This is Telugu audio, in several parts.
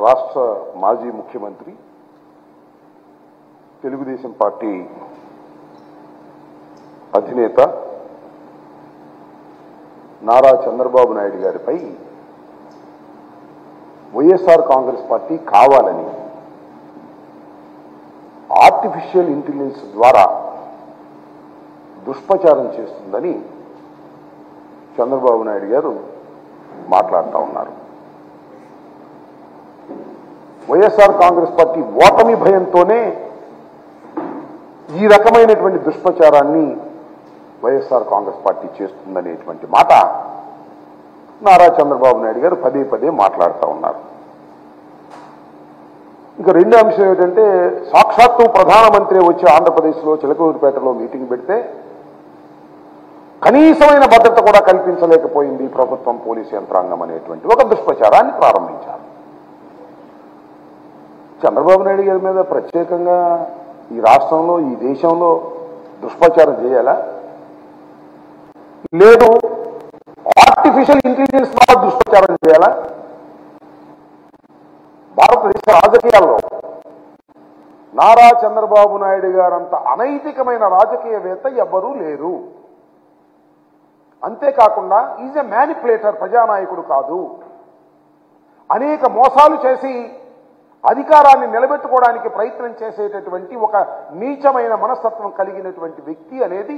రాష్ట్ర మాజీ ముఖ్యమంత్రి తెలుగుదేశం పార్టీ అధినేత నారా చంద్రబాబు నాయుడు గారిపై వైఎస్ఆర్ కాంగ్రెస్ పార్టీ కావాలని ఆర్టిఫిషియల్ ఇంటెలిజెన్స్ ద్వారా దుష్ప్రచారం చేస్తుందని చంద్రబాబు నాయుడు గారు మాట్లాడుతూ ఉన్నారు. వైఎస్ఆర్ కాంగ్రెస్ పార్టీ ఓటమి భయంతోనే ఈ రకమైనటువంటి దుష్ప్రచారాన్ని వైఎస్ఆర్ కాంగ్రెస్ పార్టీ చేస్తుందనేటువంటి మాట నారా చంద్రబాబు నాయుడు గారు పదే పదే మాట్లాడుతూ ఉన్నారు. ఇంకా రెండో అంశం ఏంటంటే, సాక్షాత్తు ప్రధానమంత్రి వచ్చి ఆంధ్రప్రదేశ్లో చిలకలూరిపేటలో మీటింగ్ పెడితే కనీసమైన భద్రత కూడా కల్పించలేకపోయింది ప్రభుత్వం, పోలీసు యంత్రాంగం అనేటువంటి ఒక దుష్ప్రచారాన్ని ప్రారంభించారు. చంద్రబాబు నాయుడు గారి మీద ప్రత్యేకంగా ఈ రాష్ట్రంలో, ఈ దేశంలో దుష్ప్రచారం చేయాలా? లేదు ఆర్టిఫిషియల్ ఇంటెలిజెన్స్ ద్వారా దుష్ప్రచారం చేయాలా? భారతదేశ రాజకీయాల్లో నారా చంద్రబాబు నాయుడు గారంత అనైతికమైన రాజకీయవేత్త ఎవ్వరూ లేరు. అంతేకాకుండా ఈజ్ ఎ మ్యానిపులేటర్, ప్రజానాయకుడు కాదు. అనేక మోసాలు చేసి అధికారాన్ని నిలబెట్టుకోవడానికి ప్రయత్నం చేసేటటువంటి ఒక నీచమైన మనస్తత్వం కలిగినటువంటి వ్యక్తి అనేది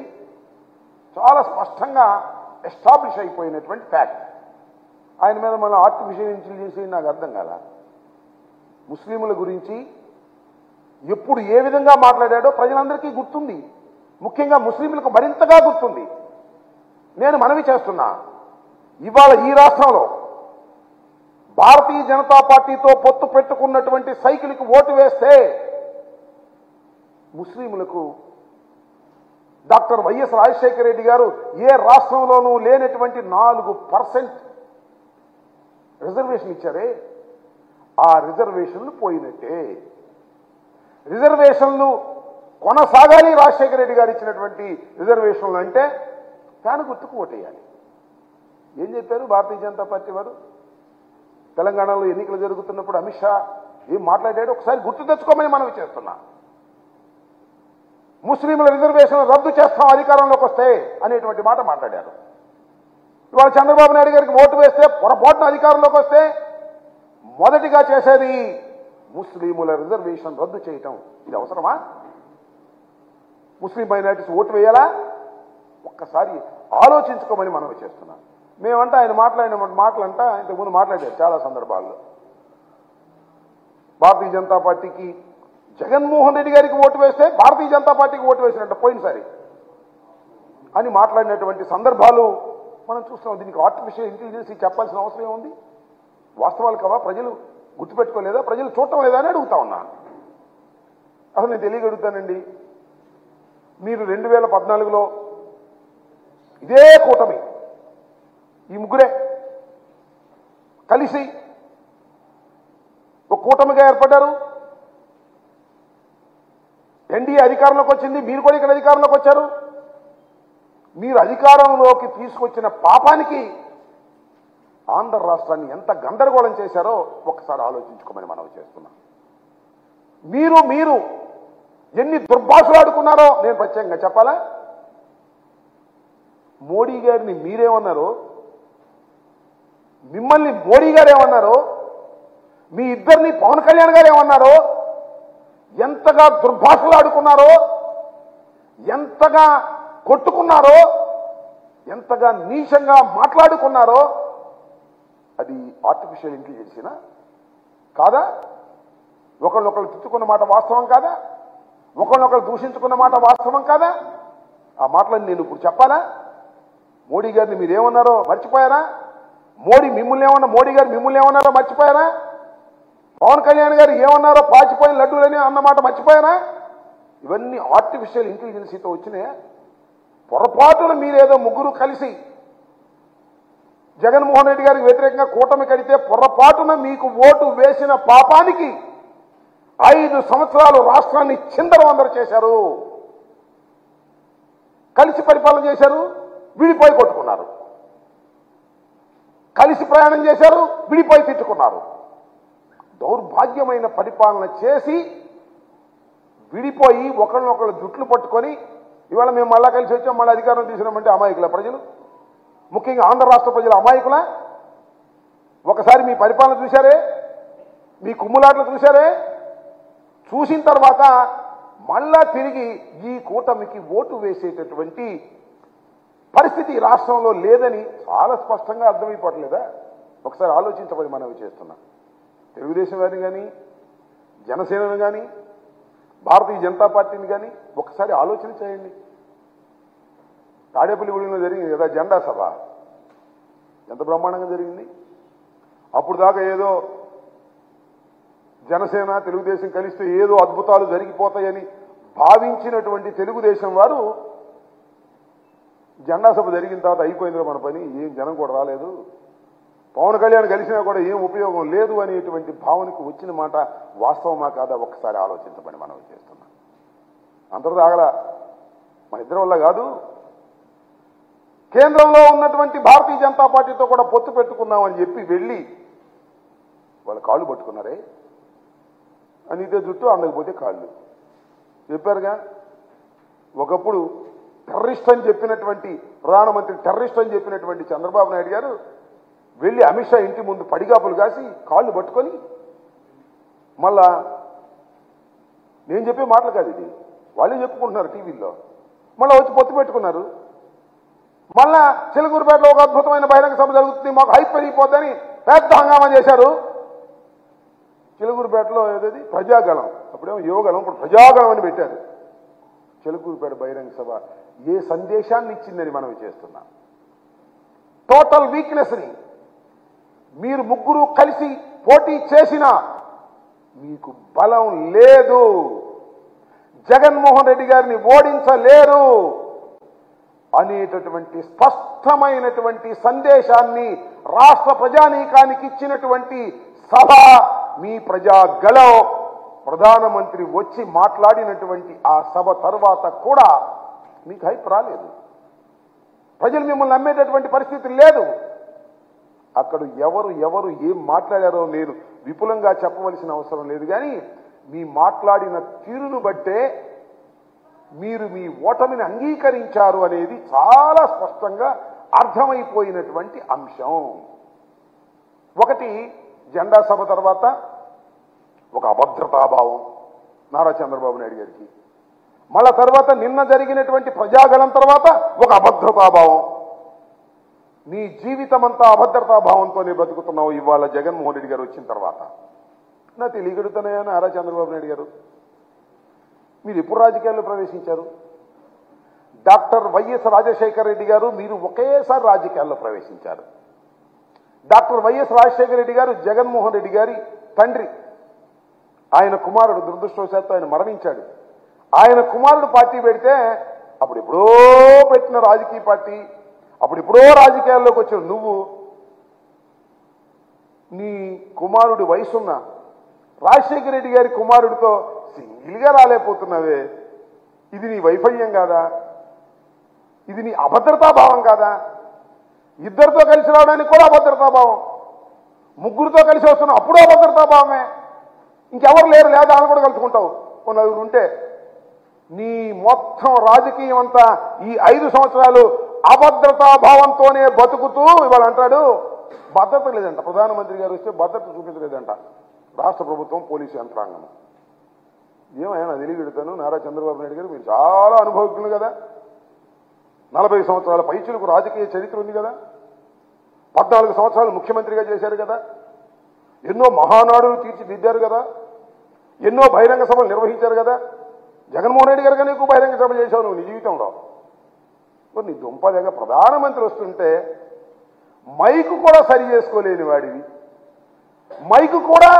చాలా స్పష్టంగా ఎస్టాబ్లిష్ అయిపోయినటువంటి ఫ్యాక్ట్. ఆయన మీద మన ఆర్టిఫిషియల్ ఇంటెలిజెన్స్ నాకు అర్థం కాదా? ముస్లింల గురించి ఎప్పుడు ఏ విధంగా మాట్లాడాడో ప్రజలందరికీ గుర్తుంది, ముఖ్యంగా ముస్లింలకు మరింతగా గుర్తుంది. నేను మనవి చేస్తున్నా, ఇవాళ ఈ రాష్ట్రంలో భారతీయ జనతా పార్టీతో పొత్తు పెట్టుకున్నటువంటి సైకిల్కి ఓటు వేస్తే ముస్లింలకు డాక్టర్ వైఎస్ రాజశేఖర రెడ్డి గారు ఏ రాష్ట్రంలోనూ లేనటువంటి 4% రిజర్వేషన్ ఇచ్చారే, ఆ రిజర్వేషన్లు పోయినట్టే. రిజర్వేషన్లు కొనసాగాలి. రాజశేఖర రెడ్డి గారు ఇచ్చినటువంటి రిజర్వేషన్లు అంటే ఫ్యాన్ గుర్తుకు ఓటేయాలి. ఏం చెప్పారు భారతీయ జనతా పార్టీ వారు? తెలంగాణలో ఎన్నికలు జరుగుతున్నప్పుడు అమిత్ షా ఏం మాట్లాడాడు ఒకసారి గుర్తు తెచ్చుకోమని మనవి చేస్తున్నా. ముస్లింల రిజర్వేషన్లు రద్దు చేస్తాం అధికారంలోకి వస్తే అనేటువంటి మాట మాట్లాడారు. ఇవాళ చంద్రబాబు నాయుడు గారికి ఓటు వేస్తే, పొరపాటున అధికారంలోకి వస్తే మొదటిగా చేసేది ముస్లింల రిజర్వేషన్ రద్దు చేయటం. ఇది అవసరమా? ముస్లిం మైనారిటీస్ ఓటు వేయాలా? ఒక్కసారి ఆలోచించుకోమని మనవి చేస్తున్నాం. మేమంటే ఆయన మాట్లాడిన మాటలంట ఇంతకుముందు మాట్లాడారు చాలా సందర్భాల్లో. భారతీయ జనతా పార్టీకి జగన్మోహన్ రెడ్డి గారికి ఓటు వేస్తే భారతీయ జనతా పార్టీకి ఓటు వేసినట్టు పోయినసారి అని మాట్లాడినటువంటి సందర్భాలు మనం చూస్తున్నాం. దీనికి ఆర్టిఫిషియల్ ఇంటెలిజెన్స్ చెప్పాల్సిన అవసరం ఏముంది? వాస్తవాలు కావా? ప్రజలు గుర్తుపెట్టుకోలేదా? ప్రజలు చూడటం లేదా అని అడుగుతా ఉన్నా. అసలు నేను తెలియగలుగుతానండి, మీరు 2014లో ఇదే కూటమి, ఈ ముగ్గురే కలిసి ఒక కూటమిగా ఏర్పడ్డారు. ఎన్డీఏ అధికారంలోకి వచ్చింది, మీరు కూడా ఇక్కడ అధికారంలోకి వచ్చారు. మీరు అధికారంలోకి తీసుకొచ్చిన పాపానికి ఆంధ్ర రాష్ట్రాన్ని ఎంత గందరగోళం చేశారో ఒక్కసారి ఆలోచించుకోమని మనవి చేస్తున్నాం. మీరు ఎన్ని దుర్భాషలు ఆడుకున్నారో నేను ప్రత్యేకంగా చెప్పాలా? మోడీ గారిని మీరేమన్నారో, మిమ్మల్ని మోడీ గారు ఏమన్నారో, మీ ఇద్దరిని పవన్ కళ్యాణ్ గారు ఏమన్నారో, ఎంతగా దుర్భాషలు ఆడుకున్నారో, ఎంతగా కొట్టుకున్నారో, ఎంతగా నీచంగా మాట్లాడుకున్నారో అది ఆర్టిఫిషియల్ ఇంటెలిజెన్సేనా కాదా? ఒకళ్ళొకళ్ళు తిట్టుకున్న మాట వాస్తవం కాదా? ఒకళ్ళొకళ్ళు దూషించుకున్న మాట వాస్తవం కాదా? ఆ మాటలను నేను ఇప్పుడు చెప్పాలా? మోడీ గారిని మీరేమన్నారో మర్చిపోయారా? మోడీ గారు మిమ్మల్ని ఏమన్నారో మర్చిపోయారా? పవన్ కళ్యాణ్ గారు ఏమన్నారో పాచిపోయిన లడ్డూలని అన్నమాట మర్చిపోయారా? ఇవన్నీ ఆర్టిఫిషియల్ ఇంటెలిజెన్సీతో వచ్చినాయా? పొరపాటున మీరేదో ముగ్గురు కలిసి జగన్మోహన్ రెడ్డి గారికి వ్యతిరేకంగా కూటమి కడితే పొరపాటున మీకు ఓటు వేసిన పాపానికి 5 సంవత్సరాలు రాష్ట్రాన్ని చిందరవందర చేశారు. కలిసి పరిపాలన చేశారు, విడిపోయి కొట్టుకున్నారు. కలిసి ప్రయాణం చేశారు, విడిపోయి తిట్టుకున్నారు. దౌర్భాగ్యమైన పరిపాలన చేసి విడిపోయి ఒకళ్ళనొకళ్ళు జుట్లు పట్టుకొని ఇవాళ మేము మళ్ళా కలిసి వచ్చాం, మళ్ళీ అధికారం తీసుకున్నామంటే అమాయకుల ప్రజలు, ముఖ్యంగా ఆంధ్ర రాష్ట్ర ప్రజలు అమాయకుల? ఒకసారి మీ పరిపాలన చూశారే, మీ కుమ్ములాట్లు చూశారే, చూసిన తర్వాత మళ్ళా తిరిగి ఈ కూటమికి ఓటు వేసేటటువంటి పరిస్థితి రాష్ట్రంలో లేదని చాలా స్పష్టంగా అర్థమైపోవట్లేదా? ఒకసారి ఆలోచించబడి మనవి చేస్తున్నాం. తెలుగుదేశం వారిని కానీ, జనసేనను కానీ, భారతీయ జనతా పార్టీని కానీ ఒకసారి ఆలోచన చేయండి. తాడేపల్లిగూడెంలో జరిగింది కదా జెండా సభ, ఎంత బ్రహ్మాండంగా జరిగింది. అప్పుడు దాకా ఏదో జనసేన తెలుగుదేశం కలిస్తే ఏదో అద్భుతాలు జరిగిపోతాయని భావించినటువంటి తెలుగుదేశం వారు జెండా సభ జరిగిన తర్వాత అయిపోయిందిలో మన పని, ఏం జనం కూడా రాలేదు, పవన్ కళ్యాణ్ కలిసినా కూడా ఏం ఉపయోగం లేదు అనేటువంటి భావనకు వచ్చిన మాట వాస్తవమా కాదా ఒక్కసారి ఆలోచించమని మనం చేస్తున్నాం. అంతటితో ఆగల, మన ఇద్దరి వల్ల కాదు, కేంద్రంలో ఉన్నటువంటి భారతీయ జనతా పార్టీతో కూడా పొత్తు పెట్టుకున్నామని చెప్పి వెళ్ళి వాళ్ళ కాళ్ళు పట్టుకున్నారే, అనితే జుట్టు అందకపోతే కాళ్ళు చెప్పారుగా. ఒకప్పుడు టెర్రరిస్ట్ అని చెప్పినటువంటి ప్రధానమంత్రి టెర్రరిస్ట్ అని చెప్పినటువంటి చంద్రబాబు నాయుడు గారు వెళ్ళి అమిత్ షా ఇంటి ముందు పడిగాపులు కాసి కాళ్ళు పట్టుకొని, మళ్ళా నేను చెప్పే మాటలు కాదు ఇది, వాళ్ళే చెప్పుకుంటున్నారు టీవీల్లో, మళ్ళీ వచ్చి పొత్తు పెట్టుకున్నారు. మళ్ళా చిలకూరుపేటలో ఒక అద్భుతమైన బహిరంగ సభ జరుగుతుంది, మాకు హైప్ పెరిగిపోద్దని పెద్ద హంగామా చేశారు. చిలకూరుపేటలో ఏదది ప్రజాగళం, అప్పుడేమో యువగళం, ఇప్పుడు ప్రజాగళం అని పెట్టారు. చిలకూరుపేట బహిరంగ సభ ఏ సందేశాన్ని ఇచ్చిందని మనం చేస్తున్నాం. టోటల్ వీక్నెస్ని మీరు ముగ్గురు కలిసి పోటీ చేసినా మీకు బలం లేదు, జగన్మోహన్ రెడ్డి గారిని ఓడించలేరు అనేటటువంటి స్పష్టమైనటువంటి సందేశాన్ని రాష్ట్ర ప్రజానీకానికి ఇచ్చినటువంటి సభ మీ ప్రజాగళం. ప్రధానమంత్రి వచ్చి మాట్లాడినటువంటి ఆ సభ తర్వాత కూడా మీకు హైప్ రాలేదు, ప్రజలు మిమ్మల్ని నమ్మేటటువంటి పరిస్థితి లేదు. అక్కడ ఎవరు ఏం మాట్లాడారో నేను విపులంగా చెప్పవలసిన అవసరం లేదు, కానీ మీ మాట్లాడిన తీరును బట్టే మీరు మీ ఓటమిని అంగీకరించారు అనేది చాలా స్పష్టంగా అర్థమైపోయినటువంటి అంశం. ఒకటి, జెండా సభ తర్వాత ఒక అభద్రతాభావం నారా చంద్రబాబు నాయుడు గారికి, మళ్ళా తర్వాత నిన్న జరిగినటువంటి ప్రజాగళం తర్వాత ఒక అభద్రతాభావం. నీ జీవితం అంతా అభద్రతాభావంతోనే బతుకుతున్నావు ఇవాళ జగన్మోహన్ రెడ్డి గారు వచ్చిన తర్వాత. నా తెలియగడుతున్నాయా నారా చంద్రబాబు నాయుడు గారు, మీరు ఎప్పుడు రాజకీయాల్లో ప్రవేశించారు? డాక్టర్ వైఎస్ రాజశేఖర రెడ్డి గారు మీరు ఒకేసారి రాజకీయాల్లో ప్రవేశించారు. డాక్టర్ వైఎస్ రాజశేఖర రెడ్డి గారు జగన్మోహన్ రెడ్డి గారి తండ్రి, ఆయన కుమారుడు దురదృష్టవశాత్తు ఆయన మరణించాడు. ఆయన కుమారుడు పార్టీ పెడితే అప్పుడు ఎప్పుడో పెట్టిన రాజకీయ పార్టీ, అప్పుడు ఎప్పుడో రాజకీయాల్లోకి వచ్చిన నువ్వు నీ కుమారుడు వయసున్న రాజశేఖర రెడ్డి గారి కుమారుడితో సింగిల్గా రాలేకపోతున్నావే, ఇది నీ వైఫల్యం కాదా? ఇది నీ అభద్రతాభావం కాదా? ఇద్దరితో కలిసి రావడానికి కూడా అభద్రతాభావం, ముగ్గురితో కలిసి వస్తున్నావు అప్పుడు అభద్రతాభావమే. ఇంకెవరు లేరు, లేదా అని కూడా కలుసుకుంటావు కొన్ని నలుగురు ఉంటే. నీ మొత్తం రాజకీయం అంతా ఈ 5 సంవత్సరాలు అభద్రతాభావంతోనే బతుకుతూ ఇవాళ అంటాడు భద్రత లేదంట. ప్రధానమంత్రి గారు వస్తే భద్రత చూపించలేదంట రాష్ట్ర ప్రభుత్వం, పోలీసు యంత్రాంగం. ఏమైనా తెలియగెడతాను నారా చంద్రబాబు నాయుడు గారు, మీరు చాలా అనుభవజ్ఞులు కదా, 40 సంవత్సరాల పైచులకు రాజకీయ చరిత్ర ఉంది కదా, 14 సంవత్సరాలు ముఖ్యమంత్రిగా చేశారు కదా, ఎన్నో మహానాడులు తీర్చిదిద్దారు కదా, ఎన్నో బహిరంగ సభలు నిర్వహించారు కదా. జగన్మోహన్ రెడ్డి గారు కానీ ఎక్కువ బహిరంగ సభ చేశావు నువ్వు నీ జీవితంలో. నీ దుంపదగా ప్రధానమంత్రి వస్తుంటే మైకు కూడా సరి చేసుకోలేని వాడివి, మైకు కూడా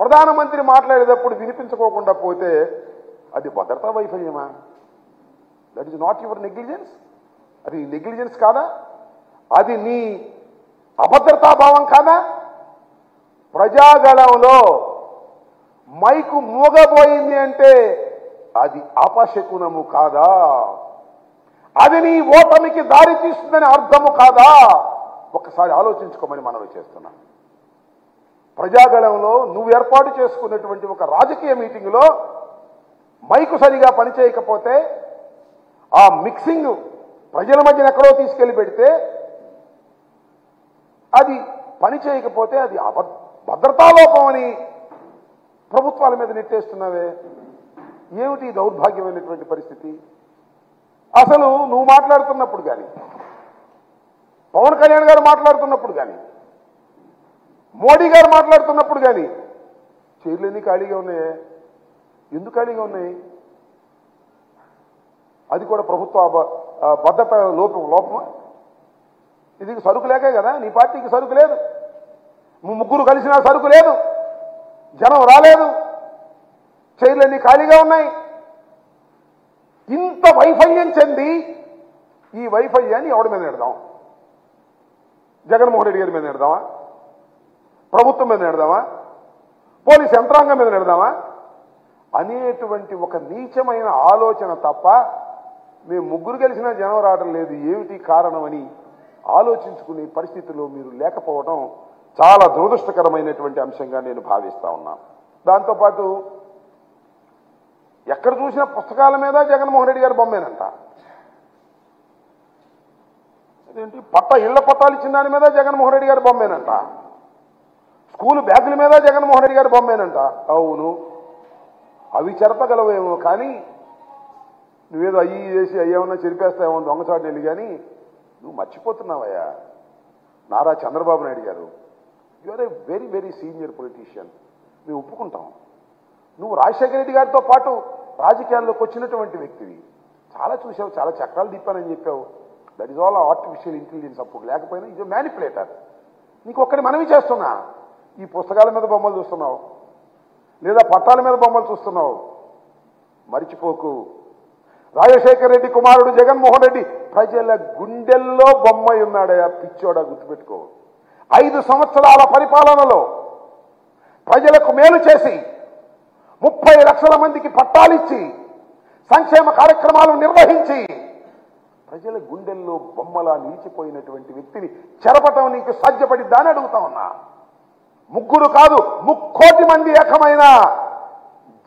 ప్రధానమంత్రి మాట్లాడేటప్పుడు వినిపించుకోకుండా పోతే అది భద్రతా వైఫల్యమా? That is not your negligence. అది నెగ్లిజెన్స్ కాదా? అది నీ అభద్రతాభావం కాదా? ప్రజాగళంలో మైకు మూగబోయింది అంటే అది అపశకునము కాదా? అది నీ ఓటమికి దారి తీస్తుందని అర్థము కాదా? ఒక్కసారి ఆలోచించుకోమని మనవి చేస్తున్నాం. ప్రజాగళంలో నువ్వు ఏర్పాటు చేసుకున్నటువంటి ఒక రాజకీయ మీటింగులో మైకు సరిగా పనిచేయకపోతే ఆ మిక్సింగ్ ప్రజల మధ్యన ఎక్కడో తీసుకెళ్లి పెడితే అది పని చేయకపోతే అది భద్రతాలోపం అని ప్రభుత్వాల మీద నెట్టేస్తున్నావే. ఏమిటి దౌర్భాగ్యమైనటువంటి పరిస్థితి? అసలు నువ్వు మాట్లాడుతున్నప్పుడు కానీ, పవన్ కళ్యాణ్ గారు మాట్లాడుతున్నప్పుడు కానీ, మోడీ గారు మాట్లాడుతున్నప్పుడు కానీ చైర్లన్నీ ఖాళీగా ఉన్నాయే. ఎందుకు ఖాళీగా ఉన్నాయి? అది కూడా ప్రభుత్వ భద్రత లోపమా? ఇది సరుకు లేకే కదా, నీ పార్టీకి సరుకు లేదు, ముగ్గురు కలిసినా సరుకు లేదు, జనం రాలేదు, చైర్లన్నీ ఖాళీగా ఉన్నాయి. ఇంత వైఫల్యం చెంది ఈ వైఫల్యాన్ని ఎవడి మీద నెడదాం? జగన్మోహన్ రెడ్డి గారి మీద నెడదామా? ప్రభుత్వం మీద నెడదామా? పోలీస్ యంత్రాంగం మీద నెడదామా అనేటువంటి ఒక నీచమైన ఆలోచన తప్ప మేము ముగ్గురు కలిసినా జనం రావడం లేదు, ఏమిటి కారణమని ఆలోచించుకునే పరిస్థితిలో మీరు లేకపోవడం చాలా దురదృష్టకరమైనటువంటి అంశంగా నేను భావిస్తా ఉన్నాను. దాంతోపాటు ఎక్కడ చూసిన పుస్తకాల మీద జగన్మోహన్ రెడ్డి గారి బొమ్మేనంట. అదేంటి ఇళ్ల పట్టాలు ఇచ్చిన దాని మీద జగన్మోహన్ రెడ్డి గారి బొమ్మేనంట. స్కూల్ బ్యాగుల మీద జగన్మోహన్ రెడ్డి గారి బొమ్మేనంట. అవును, అవి చెరపగలవేమో, కానీ నువ్వేదో అయ్యి చేసి అయ్యేమన్నా చెరిపేస్తావేమో దొంగచాటు వెళ్ళి. కానీ నువ్వు మర్చిపోతున్నావయ్యా, నారా చంద్రబాబు నాయుడు గారు you are a very very senior politician, మేము ఒప్పుకుంటాం. నువ్వు రాజశేఖర రెడ్డి గారితో పాటు రాజకీయాల్లోకి వచ్చినటువంటి వ్యక్తివి, చాలా చూసావు, చాలా చక్రాలు తిప్పానని చెప్పావు. That is all artificial intelligence. అప్పుడు లేకపోయినా ఇది మ్యానిపులేటర్. నీకు ఒక్కటి మనవి చేస్తున్నా, ఈ పుస్తకాల మీద బొమ్మలు చూస్తున్నావు లేదా పట్టాల మీద బొమ్మలు చూస్తున్నావు, మరిచిపోకు. రాజశేఖర రెడ్డి కుమారుడు జగన్మోహన్ రెడ్డి ప్రజల గుండెల్లో బొమ్మ ఉన్నాడయా, పిచ్చోడా, గుర్తుపెట్టుకో. 5 సంవత్సరాల పరిపాలనలో ప్రజలకు మేలు చేసి 30 లక్షల మందికి పట్టాలిచ్చి సంక్షేమ కార్యక్రమాలు నిర్వహించి ప్రజల గుండెల్లో బొమ్మలా నిలిచిపోయినటువంటి వ్యక్తిని చెరపటం నీకు సాధ్యపడిద్దా అని అడుగుతా ఉన్నా. ముగ్గురు కాదు, 3 కోటి మంది ఏకమైన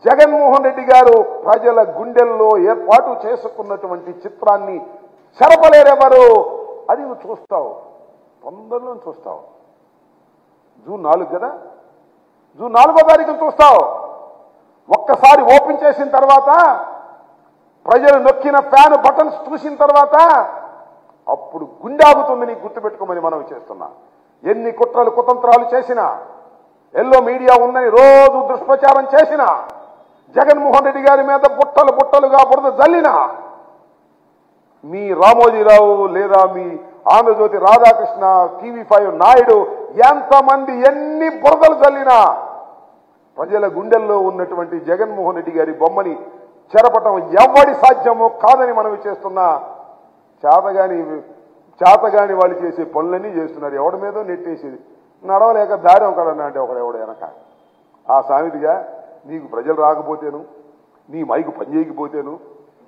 జగన్మోహన్ రెడ్డి గారు ప్రజల గుండెల్లో ఏర్పాటు చేసుకున్నటువంటి చిత్రాన్ని చెరపలేరెవరు? అది నువ్వు చూస్తావు, తొందరలో చూస్తావు. జూన్ 4 కదా, జూన్ 4వ తారీఖున చూస్తావు. ఒక్కసారి ఓపెన్ చేసిన తర్వాత ప్రజలు నొక్కిన ఫ్యాన్ బటన్స్ చూసిన తర్వాత అప్పుడు గుండాగుతుంది. నీకు గుర్తుపెట్టుకోమని మనం చేస్తున్నా. ఎన్ని కుట్రలు కుతంత్రాలు చేసినా, ఎల్లో మీడియా ఉందని రోజు దుష్ప్రచారం చేసినా, జగన్మోహన్ రెడ్డి గారి మీద బుట్టలు బుట్టలుగా బురద జల్లినా, మీ రామోజీరావు లేదా మీ ఆంధ్రజ్యోతి రాధాకృష్ణ, TV5 నాయుడు ఎంతమంది ఎన్ని బురదలు జల్లినా ప్రజల గుండెల్లో ఉన్నటువంటి జగన్మోహన్ రెడ్డి గారి బొమ్మని చెరపటం ఎవడి సాధ్యమో కాదని మనవి చేస్తున్నా. చేతగాని వాళ్ళు చేసే పనులన్నీ చేస్తున్నారు. ఎవడి మీదో నెట్టేసేది, నడవలేక దారి ఒకడన్నా అంటే ఒకడెవడ వెనక. ఆ సామెతిగా నీకు ప్రజలు రాకపోతేను, నీ మైకు పనిచేయకపోతేను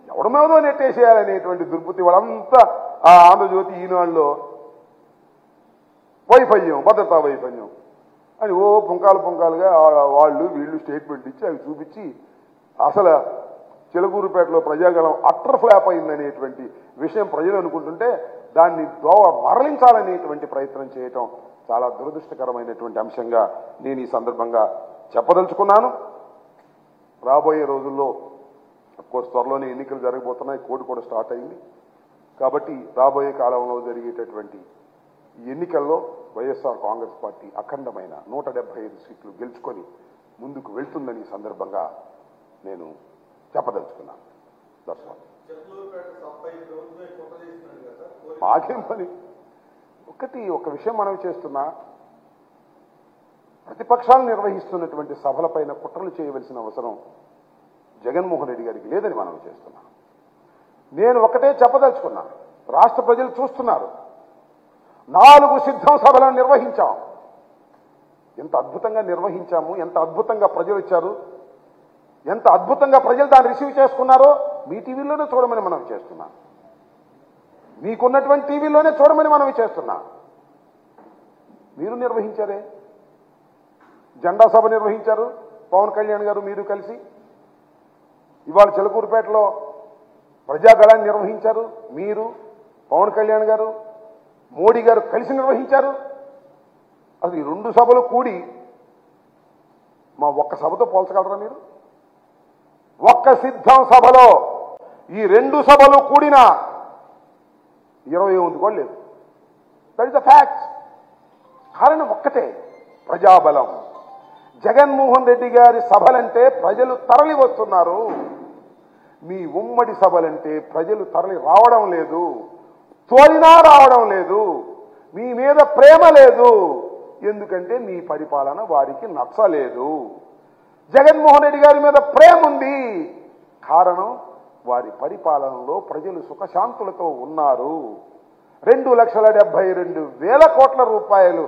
ఎవడి మీదో నెట్టేసేయాలనేటువంటి దుర్బుద్ధి వాళ్ళంతా ఆ ఆంధ్రజ్యోతి ఈనాడులో వైఫల్యం, భద్రతా వైఫల్యం అని పుంకాలుగా వాళ్ళు వీళ్ళు స్టేట్మెంట్ ఇచ్చి అవి చూపించి అసలు చిలకూరుపేటలో ప్రజాగళం అట్టర్ ఫ్లాప్ అయిందనేటువంటి విషయం ప్రజలు అనుకుంటుంటే దాన్ని దోవ మరలించాలనేటువంటి ప్రయత్నం చేయటం చాలా దురదృష్టకరమైనటువంటి అంశంగా నేను ఈ సందర్భంగా చెప్పదలుచుకున్నాను. రాబోయే రోజుల్లో కోర్స్ త్వరలోనే ఎన్నికలు జరగబోతున్నాయి, కోడ్ కూడా స్టార్ట్ అయింది. కాబట్టి రాబోయే కాలంలో జరిగేటటువంటి ఈ ఎన్నికల్లో వైఎస్ఆర్ కాంగ్రెస్ పార్టీ అఖండమైన 175 సీట్లు గెలుచుకొని ముందుకు వెళ్తుందని ఈ సందర్భంగా నేను చెప్పదలుచుకున్నాను. మాకేం పని. ఒక విషయం మనవి చేస్తున్నా, ప్రతిపక్షాలు నిర్వహిస్తున్నటువంటి సభలపైన కుట్రలు చేయవలసిన అవసరం జగన్మోహన్ రెడ్డి గారికి లేదని మనవి చేస్తున్నా. నేను ఒకటే చెప్పదలుచుకున్నా, రాష్ట్ర ప్రజలు చూస్తున్నారు. 4 సిద్ధం సభలను నిర్వహించాం. ఎంత అద్భుతంగా నిర్వహించాము, ఎంత అద్భుతంగా ప్రజలు వచ్చారు, ఎంత అద్భుతంగా ప్రజలు దాన్ని రిసీవ్ చేసుకున్నారో మీ టీవీలోనే చూడమని మనం చేస్తున్నా. మీకున్నటువంటి టీవీలోనే చూడమని మనం చేస్తున్నా. మీరు నిర్వహించారే, జెండా సభ నిర్వహించారు పవన్ కళ్యాణ్ గారు మీరు కలిసి. ఇవాళ చిలకూరుపేటలో ప్రజాగళాన్ని నిర్వహించారు మీరు, పవన్ కళ్యాణ్ గారు, మోడీ గారు కలిసి నిర్వహించారు. అసలు ఈ 2 సభలు కూడి మా ఒక్క సభతో పోల్చగలరా మీరు? ఒక్క సిద్ధం సభలో ఈ 2 సభలు కూడిన 20 కూడా లేదు. That is the fact. కారణం ఒక్కటే, ప్రజాబలం. జగన్మోహన్ రెడ్డి గారి సభలంటే ప్రజలు తరలి వస్తున్నారు. మీ ఉమ్మడి సభలంటే ప్రజలు తరలి రావడం లేదు, తోలినా రావడం లేదు. మీ మీద ప్రేమ లేదు, ఎందుకంటే మీ పరిపాలన వారికి నచ్చలేదు. జగన్మోహన్ రెడ్డి గారి మీద ప్రేమ ఉంది, కారణం వారి పరిపాలనలో ప్రజలు సుఖశాంతులతో ఉన్నారు. 2,72,000 కోట్ల రూపాయలు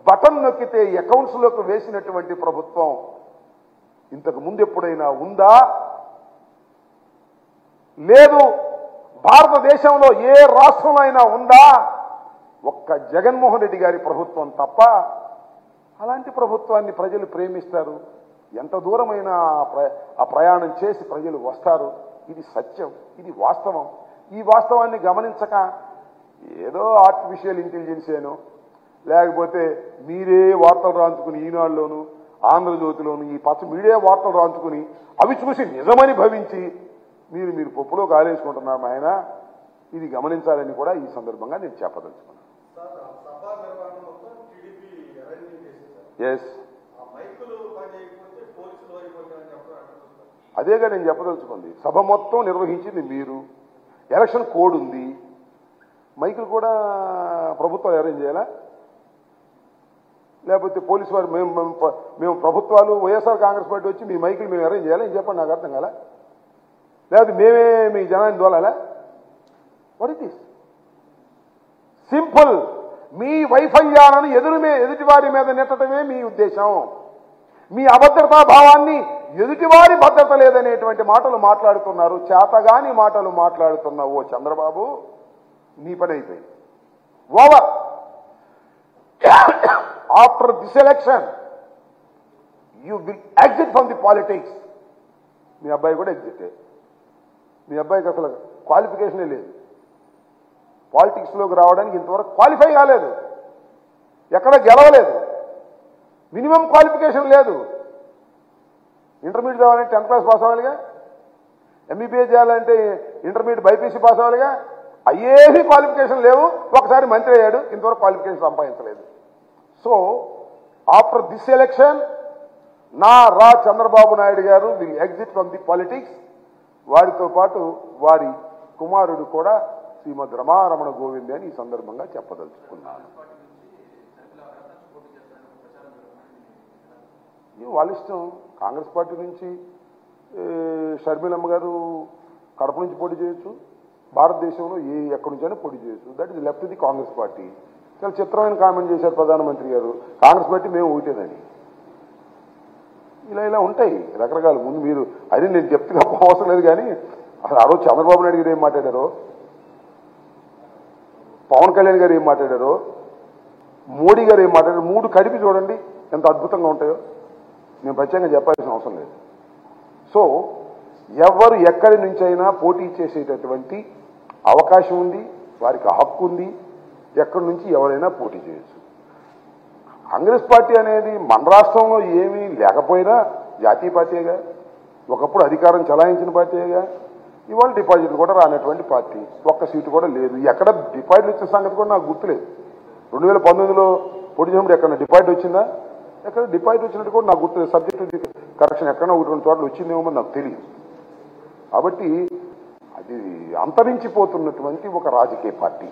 బటన్ నొక్కితే అకౌంట్స్లోకి వేసినటువంటి ప్రభుత్వం ఇంతకు ముందు ఎప్పుడైనా ఉందా? లేదు. భారతదేశంలో ఏ రాష్ట్రంలో అయినా ఉందా? ఒక్క జగన్మోహన్ రెడ్డి గారి ప్రభుత్వం తప్ప. అలాంటి ప్రభుత్వాన్ని ప్రజలు ప్రేమిస్తారు. ఎంత దూరమైనా ఆ ప్రయాణం చేసి ప్రజలు వస్తారు. ఇది సత్యం, ఇది వాస్తవం. ఈ వాస్తవాన్ని గమనించక ఏదో ఆర్టిఫిషియల్ ఇంటెలిజెన్స్ ఏనో, లేకపోతే మీరే వార్తలు రాంచుకుని ఈనాడులోను ఆంధ్రజ్యోతిలోను ఈ పచ్చ మీడియా వార్తలు రాంచుకుని అవి చూసి నిజమని భవించి మీరు పప్పులో కాలేసుకుంటున్నారు ఆయన. ఇది గమనించాలని కూడా ఈ సందర్భంగా నేను చెప్పదలుచుకున్నాను. ఎస్, అదేగా నేను చెప్పదలుచుకుంది. సభ మొత్తం నిర్వహించింది మీరు. ఎలక్షన్ కోడ్ ఉంది, మైకులు కూడా ప్రభుత్వాలు అరేంజ్ చేయాలా? లేకపోతే పోలీసు వారు మేము ప్రభుత్వాలు వైఎస్ఆర్ కాంగ్రెస్ పార్టీ వచ్చి మీ మైకులు మేము అరేంజ్ చేయాలి అని చెప్పండి, నాకు అర్థం కాలా? లేకపోతే మేమే మీ జనాన్ని దోలాలా? What it is? సింపుల్. మీ వైఫల్యాలను ఎదుటివారి మీద నెట్టడమే మీ ఉద్దేశం. మీ అభద్రతా భావాన్ని ఎదుటివారి భద్రత లేదనేటువంటి మాటలు మాట్లాడుతున్నారు. చేతగాని మాటలు మాట్లాడుతున్న ఓ చంద్రబాబు, నీ పని అయిపోయింది. Over. After this election you will exit from the politics. మీ అబ్బాయి కూడా ఎగ్జిటే. మీ అబ్బాయికి అసలు క్వాలిఫికేషనే లేదు. పాలిటిక్స్లోకి రావడానికి ఇంతవరకు క్వాలిఫై కాలేదు, ఎక్కడ గెలవలేదు, మినిమం క్వాలిఫికేషన్ లేదు. ఇంటర్మీడియట్ కావాలంటే 10th క్లాస్ పాస్ అవ్వాలిగా, ఎంబీబీఏ చేయాలంటే ఇంటర్మీడియట్ బైపీసీ పాస్ అవ్వాలిగా. అయ్యేవి క్వాలిఫికేషన్ లేవు. ఒకసారి మంత్రి అయ్యాడు, ఇంతవరకు క్వాలిఫికేషన్ సంపాదించలేదు. సో ఆఫ్టర్ దిస్ ఎలక్షన్ రా Chandrababu Naidu garu will exit from the politics. వారితో పాటు వారి కుమారుడు కూడా శ్రీమద్ రమారమణ గోవిందే అని ఈ సందర్భంగా చెప్పదలుచుకున్నాను. వాళ్ళ ఇష్టం. కాంగ్రెస్ పార్టీ నుంచి షర్మిలమ్మ గారు కడప నుంచి పోటీ చేయొచ్చు, భారతదేశంలో ఎక్కడి నుంచైనా పోటీ చేయొచ్చు. That is left the Congress party. చాలా చిత్రమైన కామెంట్ చేశారు ప్రధానమంత్రి గారు, కాంగ్రెస్ పార్టీ మేము ఒకటేనని. ఇలా ఉంటాయి రకరకాల. ముందు మీరు అది నేను చెప్తున్నా అవసరం లేదు, కానీ అసలు ఆ రోజు చంద్రబాబు నాయుడు గారు ఏం మాట్లాడారో, పవన్ కళ్యాణ్ గారు ఏం మాట్లాడారో, మోడీ గారు ఏం మాట్లాడారో 3 కలిపి చూడండి ఎంత అద్భుతంగా ఉంటాయో. నేను ప్రత్యేకంగా చెప్పాల్సిన అవసరం లేదు. సో ఎవరు ఎక్కడి నుంచైనా పోటీ చేసేటటువంటి అవకాశం ఉంది, వారికి హక్కు ఉంది. ఎక్కడి నుంచి ఎవరైనా పోటీ చేయొచ్చు. కాంగ్రెస్ పార్టీ అనేది మన రాష్ట్రంలో ఏమీ లేకపోయినా జాతీయ పార్టీగా, ఒకప్పుడు అధికారం చలాయించిన పార్టీగా, ఇవాళ డిపాజిట్లు కూడా రానటువంటి పార్టీ. ఒక్క సీటు కూడా లేదు. ఎక్కడ డిపాజిట్ వచ్చిన సంగతి కూడా నాకు గుర్తులేదు. 2019లో పోటీ చేసినప్పుడు ఎక్కడ డిపాజిట్ వచ్చిందా? ఎక్కడ డిపాజిట్ వచ్చినట్టు కూడా నాకు గుర్తులేదు. సబ్జెక్టు కరెక్షన్ ఎక్కడ 1-2 చోట్ల వచ్చిందేమో నాకు తెలియదు. కాబట్టి అది అంతరించిపోతున్నటువంటి ఒక రాజకీయ పార్టీ.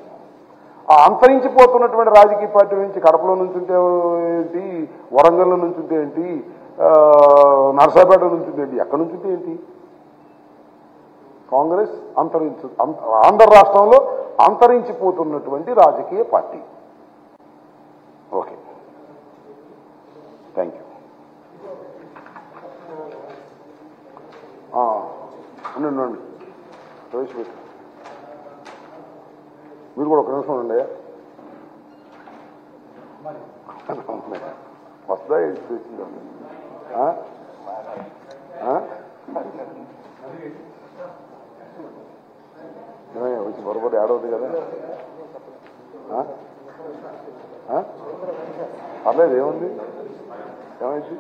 ఆ అంతరించిపోతున్నటువంటి రాజకీయ పార్టీ నుంచి కడపలో నుంచి ఉంటే ఏంటి, వరంగల్లో నుంచి ఉంటే ఏంటి, నర్సాపేట నుంచి ఉంటే ఏంటి, ఎక్కడి నుంచి ఉంటే ఏంటి? కాంగ్రెస్ ఆంధ్ర రాష్ట్రంలో అంతరించిపోతున్నటువంటి రాజకీయ పార్టీ. Okay, thank you. ఉండండి ప్రవేశపెట్టు. మీరు కూడా ఒక నిమిషం ఉండే. వస్తుందా తెలిసిందా వచ్చి పొరపాటు ఏడవద్దు కదా పర్లేదు ఏముంది ఏమైంది